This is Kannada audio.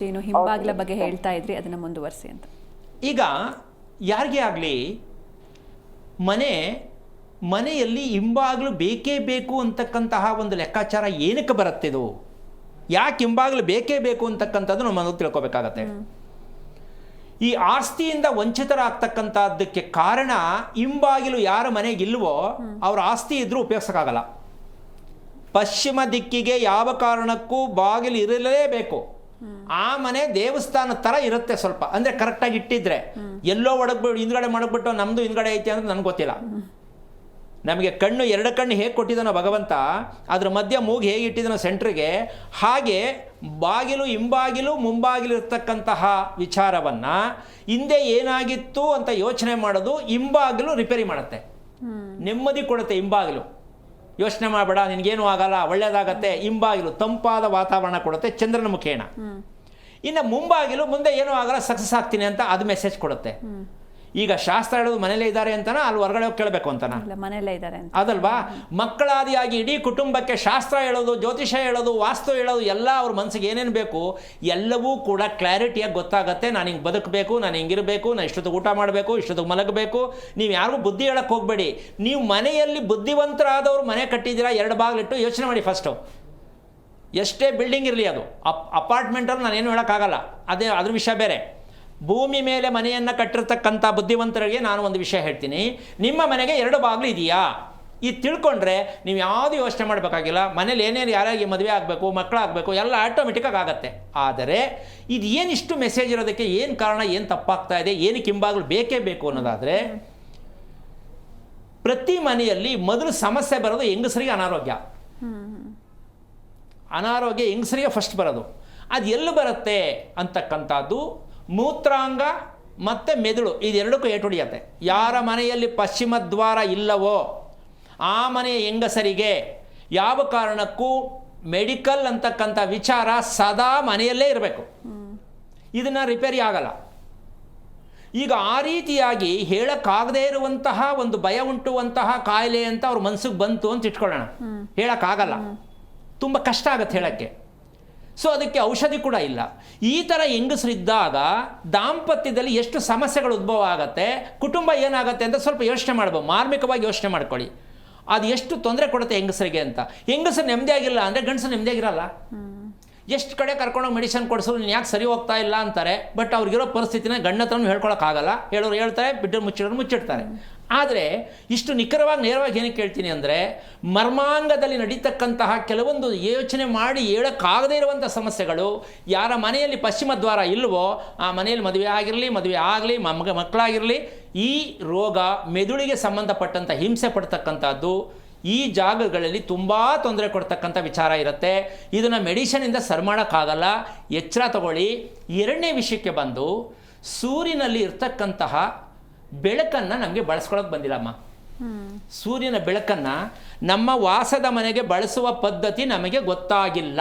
ಏನು ಹಿಂಬಾಗ್ಲ ಬಗ್ಗೆ ಹೇಳ್ತಾ ಇದ್ರಿ, ಅದನ್ನ ಮುಂದುವರಿಸಿ ಅಂತ. ಈಗ ಯಾರಿಗೇ ಆಗಲಿ ಮನೆಯಲ್ಲಿ ಹಿಂಬಾಗ್ಲು ಬೇಕೇ ಬೇಕು ಅಂತಕ್ಕಂತಹ ಒಂದು ಲೆಕ್ಕಾಚಾರ ಏನಕ್ಕೆ ಬರುತ್ತಿದು, ಯಾಕೆ ಹಿಂಬಾಗ್ಲು ಬೇಕೇ ಬೇಕು ಅಂತಕ್ಕಂಥದ್ದು ನಮ್ಮ ಮನಸ್ಸು ತಿಳ್ಕೊಬೇಕಾಗತ್ತೆ. ಈ ಆಸ್ತಿಯಿಂದ ವಂಚಿತರಾಗ್ತಕ್ಕಂಥದ್ದಕ್ಕೆ ಕಾರಣ ಹಿಂಬಾಗಿಲು ಯಾರ ಮನೆಗಿಲ್ವೋ ಅವ್ರ ಆಸ್ತಿ ಇದ್ರೂ ಉಪಯೋಗಿಸೋಕ್ಕಾಗಲ್ಲ. ಪಶ್ಚಿಮ ದಿಕ್ಕಿಗೆ ಯಾವ ಕಾರಣಕ್ಕೂ ಬಾಗಿಲು ಇರಲೇಬೇಕು. ಆ ಮನೆ ದೇವಸ್ಥಾನ ಥರ ಇರುತ್ತೆ ಸ್ವಲ್ಪ, ಅಂದರೆ ಕರೆಕ್ಟಾಗಿ ಇಟ್ಟಿದ್ರೆ. ಎಲ್ಲೋ ಒಡಗ್ಬಿಟ್ಟು ಹಿಂದ್ಗಡೆ ಮಾಡಕ್ಬಿಟ್ಟು ನಮ್ಮದು ಹಿಂದ್ಗಡೆ ಐತಿ ಅಂದ್ರೆ ನನಗೆ ಗೊತ್ತಿಲ್ಲ. ನಮಗೆ ಕಣ್ಣು ಎರಡು ಕಣ್ಣು ಹೇಗೆ ಕೊಟ್ಟಿದ್ದಾನೋ ಭಗವಂತ, ಅದ್ರ ಮಧ್ಯೆ ಮೂಗು ಹೇಗೆ ಇಟ್ಟಿದ್ದಾನೋ ಸೆಂಟ್ರಿಗೆ, ಹಾಗೆ ಬಾಗಿಲು ಹಿಂಬಾಗಿಲು ಮುಂಬಾಗಿಲು ಇರ್ತಕ್ಕಂತಹ ವಿಚಾರವನ್ನು ಹಿಂದೆ ಏನಾಗಿತ್ತು ಅಂತ ಯೋಚನೆ ಮಾಡೋದು ಹಿಂಬಾಗಿಲು ರಿಪೇರಿ ಮಾಡುತ್ತೆ, ನೆಮ್ಮದಿ ಕೊಡುತ್ತೆ. ಹಿಂಬಾಗಿಲು ಯೋಚನೆ ಮಾಡಬೇಡ, ನಿನಗೇನು ಆಗಲ್ಲ, ಒಳ್ಳೇದಾಗತ್ತೆ. ಹಿಂಬಾಗಿಲು ತಂಪಾದ ವಾತಾವರಣ ಕೊಡುತ್ತೆ ಚಂದ್ರನ ಮುಖೇನ. ಇನ್ನು ಮುಂಬಾಗಿಲು ಮುಂದೆ ಏನೂ ಆಗಲ್ಲ, ಸಕ್ಸಸ್ ಆಗ್ತೀನಿ ಅಂತ ಅದು ಮೆಸೇಜ್ ಕೊಡುತ್ತೆ. ಈಗ ಶಾಸ್ತ್ರ ಹೇಳೋದು ಮನೇಲೇ ಇದ್ದಾರೆ ಅಂತನಾ, ಅಲ್ಲಿ ಹೊರಗಡೆ ಹೋಗಿ ಕೇಳಬೇಕು ಅಂತನಾ? ಮನೇಲೇ ಇದ್ದಾರೆ ಅಂತ ಅದಲ್ವಾ? ಮಕ್ಕಳಾದಿಯಾಗಿ ಇಡೀ ಕುಟುಂಬಕ್ಕೆ ಶಾಸ್ತ್ರ ಹೇಳೋದು, ಜ್ಯೋತಿಷ ಹೇಳೋದು, ವಾಸ್ತು ಹೇಳೋದು ಎಲ್ಲ ಅವ್ರ ಮನಸ್ಸಿಗೆ ಏನೇನು ಬೇಕು ಎಲ್ಲವೂ ಕೂಡ ಕ್ಲಾರಿಟಿಯಾಗಿ ಗೊತ್ತಾಗತ್ತೆ. ನಾನು ಹಿಂಗೆ ಬದುಕಬೇಕು, ನಾನು ಹಿಂಗಿರಬೇಕು, ನಾನು ಇಷ್ಟೊತ್ತಿಗೆ ಊಟ ಮಾಡಬೇಕು, ಇಷ್ಟೊತ್ತಿಗೆ ಮಲಗಬೇಕು. ನೀವು ಯಾರಿಗೂ ಬುದ್ಧಿ ಹೇಳಕ್ಕೆ ಹೋಗಬೇಡಿ. ನೀವು ಮನೆಯಲ್ಲಿ ಬುದ್ಧಿವಂತರಾದವರು ಮನೆ ಕಟ್ಟಿದ್ದೀರಾ, ಎರಡು ಬಾಗಿಲಿಟ್ಟು ಯೋಚನೆ ಮಾಡಿ ಫಸ್ಟು. ಎಷ್ಟೇ ಬಿಲ್ಡಿಂಗ್ ಇರಲಿ, ಅದು ಅಪಾರ್ಟ್ಮೆಂಟಲ್ಲಿ ನಾನೇನು ಹೇಳೋಕ್ಕಾಗಲ್ಲ, ಅದ್ರ ವಿಷಯ ಬೇರೆ. ಭೂಮಿ ಮೇಲೆ ಮನೆಯನ್ನು ಕಟ್ಟಿರ್ತಕ್ಕಂಥ ಬುದ್ಧಿವಂತರಿಗೆ ನಾನು ಒಂದು ವಿಷಯ ಹೇಳ್ತೀನಿ. ನಿಮ್ಮ ಮನೆಗೆ ಎರಡು ಬಾಗಿಲು ಇದೆಯಾ, ಇದು ತಿಳ್ಕೊಂಡ್ರೆ ನೀವು ಯಾವುದು ಯೋಚನೆ ಮಾಡಬೇಕಾಗಿಲ್ಲ. ಮನೇಲಿ ಏನೇನು ಯಾರಿಗೆ ಮದುವೆ ಆಗಬೇಕು, ಮಕ್ಕಳಾಗಬೇಕು ಎಲ್ಲ ಆಟೋಮೆಟಿಕ್ಕಾಗಿ ಆಗುತ್ತೆ. ಆದರೆ ಇದು ಏನಿಷ್ಟು ಮೆಸೇಜ್ ಇರೋದಕ್ಕೆ ಏನು ಕಾರಣ, ಏನು ತಪ್ಪಾಗ್ತಾ ಇದೆ, ಏನಕ್ಕೆ ಹಿಂಬಾಗಿಲು ಬೇಕೇ ಬೇಕು ಅನ್ನೋದಾದರೆ, ಪ್ರತಿ ಮನೆಯಲ್ಲಿ ಮೊದಲು ಸಮಸ್ಯೆ ಬರೋದು ಹೆಂಗಸರಿಗೆ ಅನಾರೋಗ್ಯ ಹೆಂಗಸರಿಗೆ ಫಸ್ಟ್ ಬರೋದು. ಅದು ಎಲ್ಲಿ ಬರುತ್ತೆ ಅಂತಕ್ಕಂಥದ್ದು ಮೂತ್ರಾಂಗ ಮತ್ತು ಮೆದುಳು, ಇದೆರಡಕ್ಕೂ ಏಟು ಹೊಡೆಯುತ್ತೆ. ಯಾರ ಮನೆಯಲ್ಲಿ ಪಶ್ಚಿಮ ದ್ವಾರ ಇಲ್ಲವೋ ಆ ಮನೆಯ ಹೆಂಗಸರಿಗೆ ಯಾವ ಕಾರಣಕ್ಕೂ ಮೆಡಿಕಲ್ ಅಂತಕ್ಕಂಥ ವಿಚಾರ ಸದಾ ಮನೆಯಲ್ಲೇ ಇರಬೇಕು. ಇದನ್ನು ರಿಪೇರಿ ಆಗಲ್ಲ. ಈಗ ಆ ರೀತಿಯಾಗಿ ಹೇಳಕ್ಕಾಗದೇ ಇರುವಂತಹ ಒಂದು ಭಯ ಉಂಟುವಂತಹ ಕಾಯಿಲೆ ಅಂತ ಅವ್ರ ಮನಸ್ಸಿಗೆ ಬಂತು ಅಂತ ಇಟ್ಕೊಳ್ಳೋಣ, ಹೇಳೋಕ್ಕಾಗಲ್ಲ, ತುಂಬ ಕಷ್ಟ ಆಗುತ್ತೆ ಹೇಳೋಕ್ಕೆ. ಸೊ ಅದಕ್ಕೆ ಔಷಧಿ ಕೂಡ ಇಲ್ಲ. ಈ ಥರ ಹೆಂಗಸರಿದ್ದಾಗ ದಾಂಪತ್ಯದಲ್ಲಿ ಎಷ್ಟು ಸಮಸ್ಯೆಗಳು ಉದ್ಭವ ಆಗುತ್ತೆ, ಕುಟುಂಬ ಏನಾಗುತ್ತೆ ಅಂತ ಸ್ವಲ್ಪ ಯೋಚನೆ ಮಾಡ್ಬೋದು, ಮಾರ್ಮಿಕವಾಗಿ ಯೋಚನೆ ಮಾಡ್ಕೊಳ್ಳಿ. ಅದು ಎಷ್ಟು ತೊಂದರೆ ಕೊಡುತ್ತೆ ಹೆಂಗಸರಿಗೆ ಅಂತ. ಹೆಂಗಸರು ನೆಮ್ಮದಿಯಾಗಿಲ್ಲ ಅಂದರೆ ಗಂಡಸರು ನೆಮ್ಮದಿಯಾಗಿರಲ್ಲ. ಎಷ್ಟು ಕಡೆ ಕರ್ಕೊಂಡೋಗಿ ಮೆಡಿಸಿನ್ ಕೊಡಿಸೋರು ನೀನು ಯಾಕೆ ಸರಿ ಹೋಗ್ತಾ ಇಲ್ಲ ಅಂತಾರೆ. ಬಟ್ ಅವ್ರಿಗಿರೋ ಪರಿಸ್ಥಿತಿನ ಗಂಡ ಹತ್ರನೂ ಹೇಳ್ಕೊಳಕ್ಕಾಗಲ್ಲ. ಹೇಳೋರು ಹೇಳ್ತಾರೆ, ಬಿಟ್ಟು ಮುಚ್ಚಿಡ್ತಾರೆ. ಆದರೆ ಇಷ್ಟು ನಿಖರವಾಗಿ ನೇರವಾಗಿ ಏನಕ್ಕೆ ಕೇಳ್ತೀನಿ ಅಂದರೆ, ಮರ್ಮಾಂಗದಲ್ಲಿ ನಡೀತಕ್ಕಂತಹ ಕೆಲವೊಂದು ಯೋಚನೆ ಮಾಡಿ ಹೇಳೋಕ್ಕಾಗದೇ ಇರುವಂಥ ಸಮಸ್ಯೆಗಳು ಯಾರ ಮನೆಯಲ್ಲಿ ಪಶ್ಚಿಮ ದ್ವಾರ ಇಲ್ವೋ ಆ ಮನೆಯಲ್ಲಿ ಮದುವೆ ಆಗಲಿ ಮಕ್ಕಳಾಗಿರಲಿ, ಈ ರೋಗ ಮೆದುಳಿಗೆ ಸಂಬಂಧಪಟ್ಟಂಥ ಹಿಂಸೆ ಪಡ್ತಕ್ಕಂಥದ್ದು ಈ ಜಾಗಗಳಲ್ಲಿ ತುಂಬ ತೊಂದರೆ ಕೊಡ್ತಕ್ಕಂಥ ವಿಚಾರ ಇರುತ್ತೆ. ಇದನ್ನು ಮೆಡಿಷನಿಂದ ಸರಿ ಮಾಡೋಕ್ಕಾಗಲ್ಲ, ಎಚ್ಚರ ತಗೊಳ್ಳಿ. ಎರಡನೇ ವಿಷಯಕ್ಕೆ ಬಂದು, ಸೂರ್ಯನಲ್ಲಿ ಇರ್ತಕ್ಕಂತಹ ಬೆಳಕನ್ನು ನಮಗೆ ಬಳಸ್ಕೊಳ್ಳೋಕೆ ಬಂದಿಲ್ಲಮ್ಮ. ಸೂರ್ಯನ ಬೆಳಕನ್ನು ನಮ್ಮ ವಾಸದ ಮನೆಗೆ ಬಳಸುವ ಪದ್ಧತಿ ನಮಗೆ ಗೊತ್ತಾಗಿಲ್ಲ.